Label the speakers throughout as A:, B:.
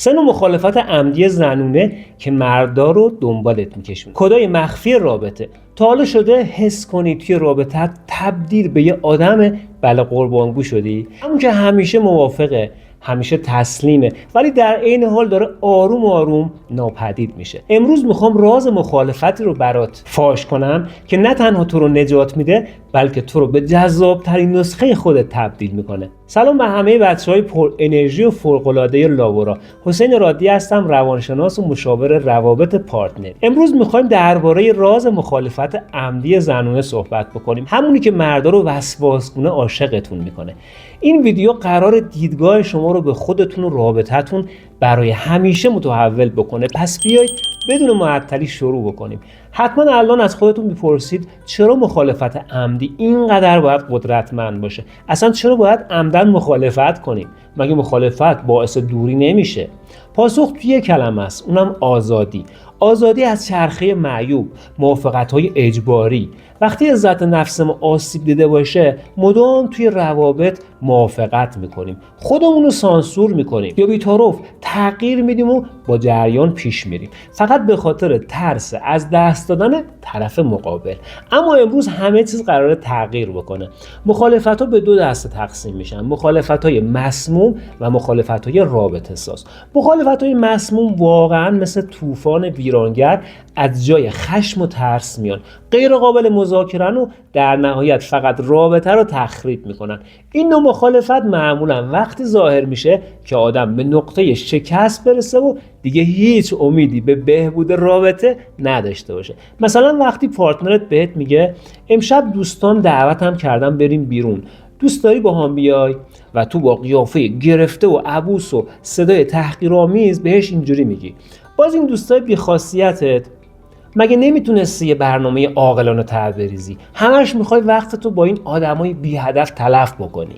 A: سه نوع مخالفت عمدی زنونه که مردا رو دنبالت میکشونه. کدای مخفی رابطه. تا حالا شده حس کنی توی رابطه تبدیل به یه آدم بله قربانگو شدی؟ همون که همیشه موافقه، همیشه تسلیمه، ولی در عین حال داره آروم آروم ناپدید میشه. امروز میخوام راز مخالفتی رو برات فاش کنم که نه تنها تو رو نجات میده، بلکه تو رو به جذابترین نسخه خودت تبدیل میکنه. سلام به همه بچهای پر انرژی و فوق‌العاده لاورا. حسین رادی هستم، روانشناس و مشاور روابط پارتنر. امروز میخوایم درباره راز مخالفت عمدی زنونه صحبت بکنیم، همونی که مردا رو وسواسگونه عاشقتون میکنه. این ویدیو قرار دیدگاه شما رو به خودتون و رابطتون برای همیشه متحول بکنه. پس بیایید بدون معطلی شروع بکنیم. حتما الان از خودتون میپرسید چرا مخالفت عمدی اینقدر باید قدرتمند باشه؟ اصلا چرا باید عمدن مخالفت کنیم؟ مگه مخالفت باعث دوری نمیشه؟ پاسخ توی یک کلمه است، اونم آزادی. آزادی از چرخه معیوب، موافقت‌های اجباری. وقتی عزت نفسمون آسیب دیده باشه، مدام توی روابط موافقت میکنیم، خودمون رو سانسور میکنیم یا بی‌طرف تغییر میدیم و با جریان پیش میریم، فقط به خاطر ترس از دست دادن طرف مقابل. اما امروز همه چیز قراره تغییر بکنه. مخالفت‌ها به دو دسته تقسیم میشن: مخالفت‌های مسموم و مخالفت‌های رابطه ساز. مخالفت‌های مسموم واقعاً مثل طوفان ویرانگر از جای خشم و ترس میان، غیر قابل مذاکره‌اند و در نهایت فقط رابطه رو تخریب میکنن. این نوع مخالفت معمولا وقتی ظاهر میشه که آدم به نقطه شکست برسه و دیگه هیچ امیدی به بهبود رابطه نداشته باشه. مثلا وقتی پارتنرت بهت میگه امشب دوستان دعوتم کردن بریم بیرون، دوست داری با هم بیای؟ و تو با قیافه گرفته و عبوس و صدای تحقیرآمیز بهش اینجوری میگی. باز این دوستای بی‌خاصیتت مگه نمیتونستی یه برنامه عاقلانه طرح بریزی؟ همش میخوای وقتتو با این آدمای بی هدف تلف بکنی.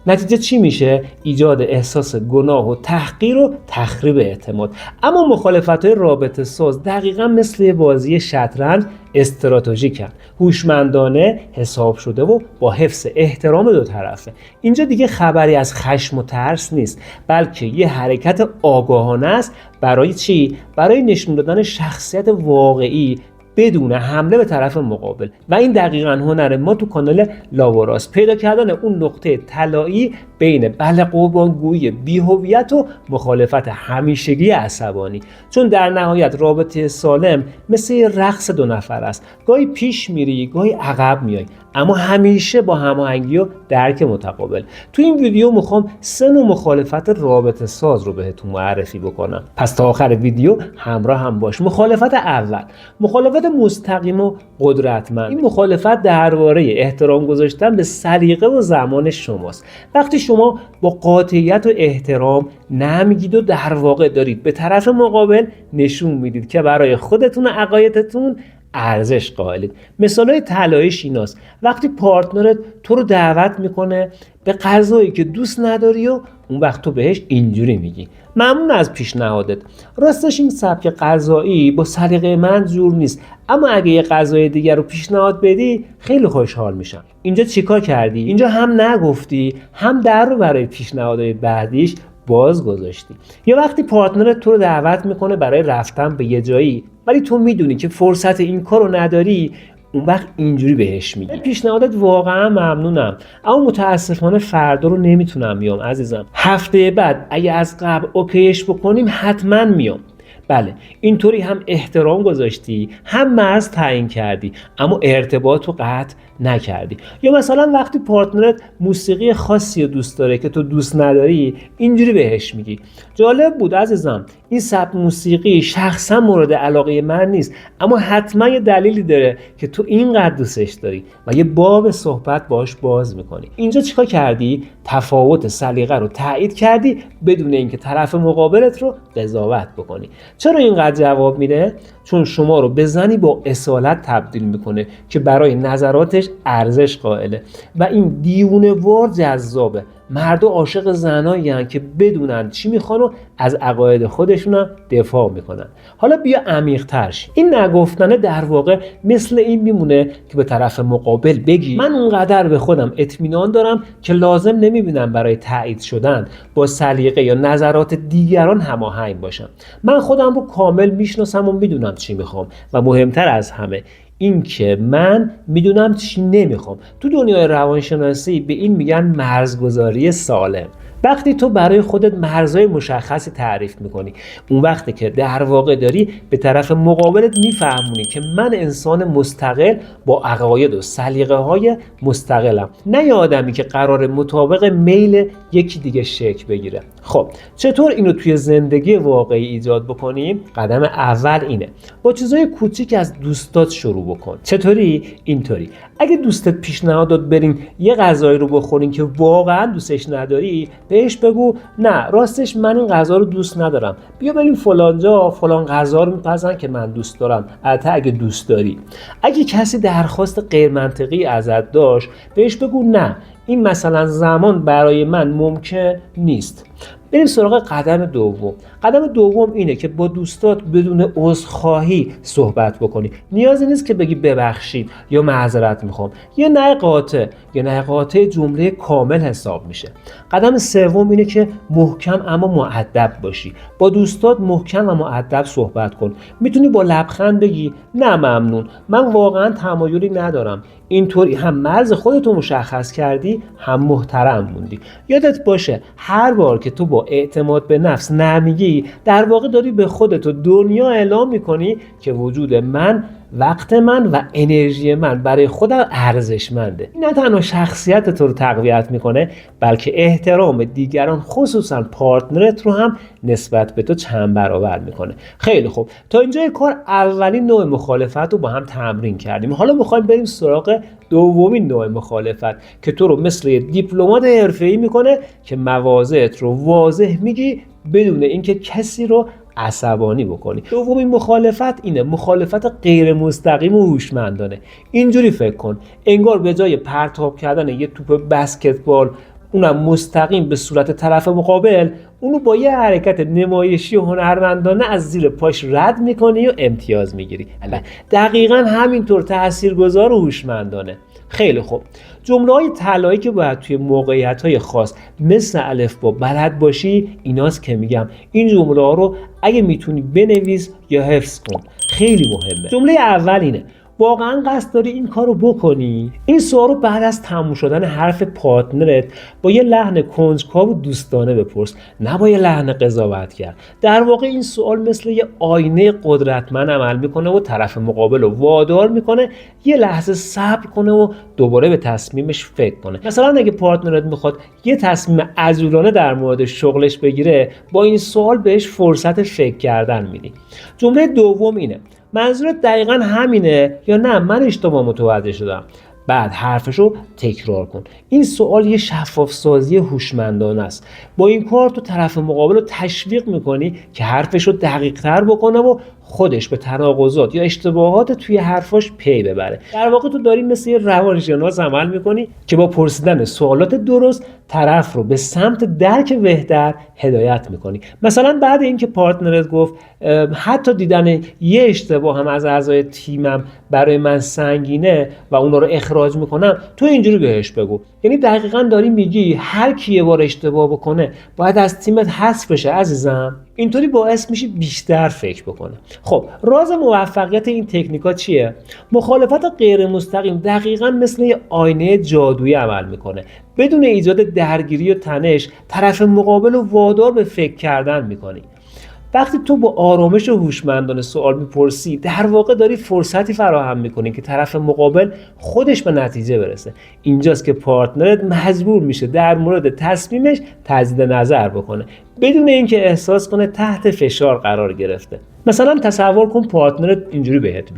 A: نتیجه چی میشه؟ ایجاد احساس گناه و تحقیر و تخریب اعتماد. اما مخالفت‌های رابطه ساز دقیقاً مثل یه بازی شطرنج استراتژیکن، هوشمندانه حساب شده و با حفظ احترام دو طرفه. اینجا دیگه خبری از خشم و ترس نیست، بلکه یه حرکت آگاهانه است. برای چی؟ برای نشون دادن شخصیت واقعی بدون حمله به طرف مقابل. و این دقیقاً هنر ما تو کانال لاوراست، پیدا کردن اون نقطه طلایی بین بله قربانگویی بی‌هویت و مخالفت همیشگی عصبانی. چون در نهایت رابطه سالم مثل یه رقص دو نفر است، گاهی پیش میری گاهی عقب میای، اما همیشه با هماهنگی و درک متقابل. تو این ویدیو میخوام سه نوع مخالفت رابطه ساز رو بهتون معرفی بکنم، پس تا آخر ویدیو همراه هم باش. مخالفت اول، مخالفت مستقیم و قدرتمند. این مخالفت درباره احترام گذاشتن به سلیقه و زمان شماست. وقتی شما با قاطعیت و احترام نمیگید و در واقع دارید به طرف مقابل نشون میدید که برای خودتون و عقایدتون ارزش قائلید. مثالای طلاییش ایناست: وقتی پارتنرت تو رو دعوت میکنه به غذایی که دوست نداری و اون وقت تو بهش اینجوری میگی ممنون از پیشنهادت، راستش این سبک غذایی با سلیقه من جور نیست، اما اگه یه غذای دیگر رو پیشنهاد بدی خیلی خوشحال میشم. اینجا چیکار کردی؟ اینجا هم نگفتی، هم در رو برای پیشنهادهای بعدیش باز گذاشتی. یا وقتی پارتنرت تو رو دعوت میکنه برای رفتن به یه جایی ولی تو میدونی که فرصت این کارو نداری، اون وقت اینجوری بهش میگی پیشنهادت واقعا ممنونم اما متاسفانه فردا رو نمیتونم بیام عزیزم، هفته بعد اگه از قبل اوکیش بکنیم حتما میام. بله، اینطوری هم احترام گذاشتی، هم مرز تعیین کردی، اما ارتباط رو قطع نکردی. یا مثلا وقتی پارتنرت موسیقی خاصی رو دوست داره که تو دوست نداری، اینجوری بهش میگی جالب بود عزیزم، این سبک موسیقی شخصا مورد علاقه من نیست، اما حتما یه دلیلی داره که تو اینقدر دوستش داری، و یه باب صحبت باش باز میکنی. اینجا چیکار کردی؟ تفاوت سلیقه رو تایید کردی بدون اینکه طرف مقابلت رو قضاوت بکنی. چرا اینقدر جواب میده؟ چون شما رو به زنی با اصالت تبدیل میکنه که برای نظراتش ارزش قائله و این دیوونه‌وار جذابه. مردا عاشق زنایی هستن که بدونن چی میخوان و از عقاید خودشون دفاع میکنن. حالا بیا عمیق‌تر شیم. این نگفتنه در واقع مثل این میمونه که به طرف مقابل بگی من اونقدر به خودم اطمینان دارم که لازم نمیبینم برای تایید شدن با سلیقه یا نظرات دیگران هماهنگ باشم. من خودم رو کامل میشناسم و میدونم چی میخوام و مهمتر از همه این که من میدونم چی نمیخوام. تو دنیای روانشناسی به این میگن مرزگذاری سالم. وقتی تو برای خودت مرزهای مشخصی تعریف میکنی، اون وقتی که در واقع داری به طرف مقابلت میفهمونی که من انسان مستقل با عقاید و سلیقه‌های مستقلم، نه یه آدمی که قرار مطابق میل یکی دیگه شکل بگیره. خب چطور اینو توی زندگی واقعی ایجاد بکنیم؟ قدم اول اینه با چیزای کوچیک از دوستات شروع بکن. چطوری؟ اینطوری: اگه دوستت پیشنهاد داد بریم یه غذایی رو بخورین که واقعا دوستش نداری، بهش بگو نه راستش من این غذا رو دوست ندارم، بیا بریم فلان جا، فلان غذا رو میپزن که من دوست دارم، البته اگه دوست داری. اگه کسی درخواست غیر منطقی ازت داشت، بهش بگو نه این مثلا زمان برای من ممکن نیست. بریم سراغ قدم دوم. قدم دوم اینه که با دوستات بدون عذرخواهی صحبت بکنی. نیازی نیست که بگی ببخشید یا معذرت میخوام. یه نه قاطع جمله کامل حساب میشه. قدم سوم اینه که محکم اما مؤدب باشی. با دوستات محکم و مؤدب صحبت کن. میتونی با لبخند بگی نه ممنون، من واقعا تمایلی ندارم. اینطوری هم مرز خودتو مشخص کردی، هم محترم موندی. یادت باشه هر بار که تو با اعتماد به نفس نمیگی، در واقع داری به خودت و دنیا اعلام میکنی که وجود من، وقت من و انرژی من برای خودم ارزشمنده. این نه تنها شخصیت تو رو تقویت میکنه، بلکه احترام دیگران خصوصا پارتنرت رو هم نسبت به تو چند برابر میکنه. خیلی خوب، تا اینجای کار اولین نوع مخالفت رو با هم تمرین کردیم. حالا میخوایم بریم سراغ دومین نوع مخالفت که تو رو مثل یه دیپلمات حرفه‌ای میکنه که مواضعت رو واضح میگی بدون اینکه کسی رو عصبانی بکنی. دومین مخالفت اینه مخالفت غیر مستقیم و هوشمندانه. اینجوری فکر کن انگار به جای پرتاب کردن یه توپ بسکتبال اونم مستقیم به صورت طرف مقابل، اونو با یه حرکت نمایشی و هنرمندانه از زیر پاش رد میکنی و امتیاز میگیری. دقیقاً همینطور تاثیرگذار و هوشمندانه. خیلی خوب، جمله‌های طلایی که باید توی موقعیت‌های خاص مثل الفبا بلد باشی ایناست که میگم. این جمله‌ها رو اگه میتونی بنویس یا حفظ کن، خیلی مهمه. جمله اول اینه: واقعا قصد داری این کارو بکنی؟ این سوال رو بعد از تموم شدن حرف پارتنرت با یه لحن کنجکاو و دوستانه بپرس، نه با یه لحن قضاوتگر. در واقع این سوال مثل یه آینه قدرتمند عمل میکنه و طرف مقابل رو وادار میکنه یه لحظه صبر کنه و دوباره به تصمیمش فکر کنه. مثلا اگه پارتنرت میخواد یه تصمیم عجولانه در مورد شغلش بگیره، با این سوال بهش فرصت فکر کردن میدی. جمله دوم اینه: منظورت دقیقاً همینه یا نه من اشتباه متوجه شدم؟ بعد حرفشو تکرار کن. این سوال یه شفاف سازی هوشمندانه است. با این کار تو طرف مقابل رو تشویق میکنی که حرفشو دقیق تر بکنه و خودش به تناقضات یا اشتباهات توی حرفاش پی ببره. در واقع تو داری مثل یه روانشناس عمل میکنی که با پرسیدن سوالات درست طرف رو به سمت درک بهتر هدایت میکنی. مثلا بعد اینکه پارتنرت گفت حتی دیدن یه اشتباه هم از اعضای تیمم برای من سنگینه و اونا رو اخراج میکنم، تو اینجوری بهش بگو. یعنی دقیقاً داری میگی هر کی یه بار اشتباه بکنه باید از تیمت حذف بشه عزیزم. اینطوری باعث میشه بیشتر فکر بکنه. خب راز موفقیت این تکنیکا چیه؟ مخالفت غیر مستقیم دقیقاً مثل یه آینه جادویی عمل میکنه. بدون ایجاد درگیری و تنش طرف مقابل رو وادار به فکر کردن میکنی. وقتی تو با آرامش و هوشمندانه سوال میپرسی، در واقع داری فرصتی فراهم میکنی که طرف مقابل خودش به نتیجه برسه. اینجاست که پارتنرت مجبور میشه در مورد تصمیمش تجدید نظر بکنه بدون اینکه احساس کنه تحت فشار قرار گرفته. مثلا تصور کن پارتنرت اینجوری بهت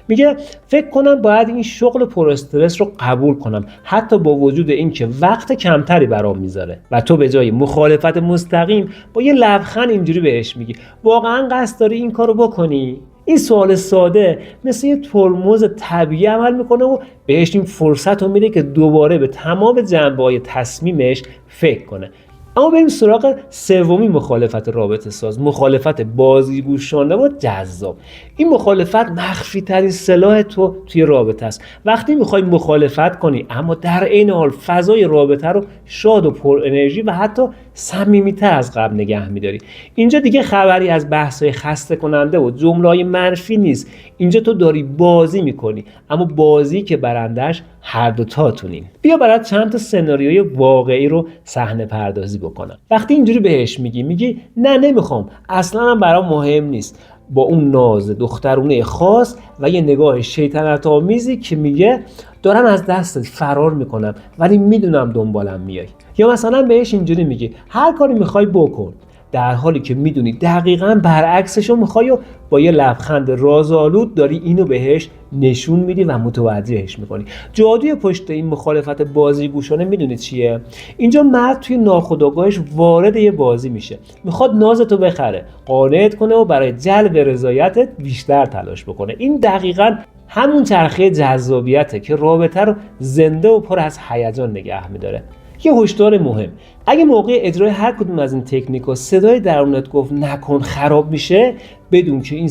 A: میگه فکر کنم باید این شغل پر استرس رو قبول کنم حتی با وجود اینکه وقت کمتری برام میذاره، و تو به جای مخالفت مستقیم با یه لبخند اینجوری بهش میگی واقعا قصد داری این کارو بکنی؟ این سوال ساده مثل یه ترمز طبیعی عمل میکنه و بهش این فرصت رو میده که دوباره به تمام جنبه‌های تصمیمش فکر کنه. اما بریم سراغ سومین مخالفت رابطه ساز، مخالفت بازیگوشانه و جذاب. این مخالفت مخفی ترین سلاح تو توی رابطه است. وقتی میخوای مخالفت کنی اما در عین حال فضای رابطه رو شاد و پر انرژی و حتی صمیمیت‌تر از قبل نگه میداری. اینجا دیگه خبری از بحث‌های خسته کننده و جمله‌های منفی نیست. اینجا تو داری بازی میکنی، اما بازی که برندش هر دو تاتونین. بیا برات چند تا سناریوی واقعی رو صحنه پردازی بکنم. وقتی اینجوری بهش میگی نه نمیخوام، اصلا هم برام مهم نیست، با اون ناز دخترونه خاص و یه نگاه شیطنت آمیزی که میگه دارم از دستت فرار میکنم ولی میدونم دنبالم میای. یا مثلا بهش اینجوری میگی هر کاری میخوای بکن، در حالی که میدونی دقیقاً برعکسشو میخوای و با یه لبخند رازآلود داری اینو بهش نشون میدی و متوجهش میکنی. جادوی پشت این مخالفت بازیگوشانه میدونی چیه؟ اینجا مرد توی ناخودآگاهش وارد یه بازی میشه، میخواد نازتو بخره، قانعت کنه و برای جلب رضایتت بیشتر تلاش بکنه. این دقیقاً همون چرخه جذابیته که رابطه رو زنده و پر از هیجان نگه میداره. یه هشدار مهم: اگه موقع اجرای هر کدوم از این تکنیک‌ها صدای درونت گفت نکن خراب میشه، بدون که این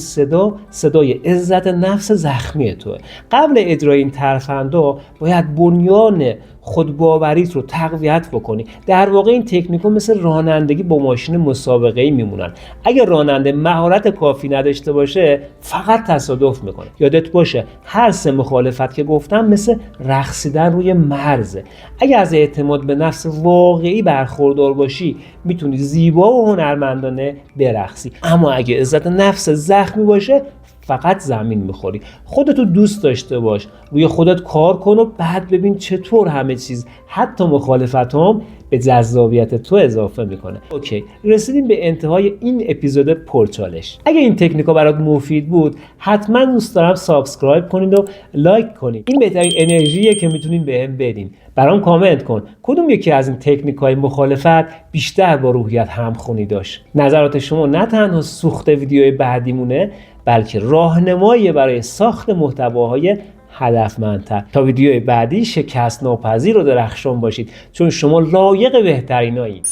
A: صدای عزت نفس زخمی توه. قبل اجرای این ترفندا باید بنیان خودباوریت رو تقویت بکنی. در واقع این تکنیک‌ها مثل رانندگی با ماشین مسابقه‌ای میمونن. اگه راننده مهارت کافی نداشته باشه فقط تصادف میکنه. یادت باشه هر سه مخالفت که گفتم مثل رقصیدن روی مرزه. اگه از اعتماد به نفس واقعی برخوردار باشی میتونی زیبا و هنرمندانه برقصی، اما اگه عزت نفس زخمی باشه فقط زمین میخوری. خودتو دوست داشته باش، روی خودت کار کن و بعد ببین چطور همه چیز حتی مخالفتام به جذابیت تو اضافه میکنه. اوکی، رسیدیم به انتهای این اپیزود پرچالش. اگه این تکنیکا برات مفید بود حتما دوست دارم سابسکرایب کنید و لایک کنید. این بهترین انرژیه که میتونین بهم بدین. برام کامنت کن کدوم یکی از این تکنیک‌های مخالفت بیشتر با روحیت همخونی داشت. نظرات شما نه تنها سوخت ویدیوی بعدیمونه بلکه راهنمایی برای ساخت محتواهای هدفمندتر. تا ویدیوی بعدی شکست ناپذیر و درخشان باشید، چون شما لایق بهترینایید.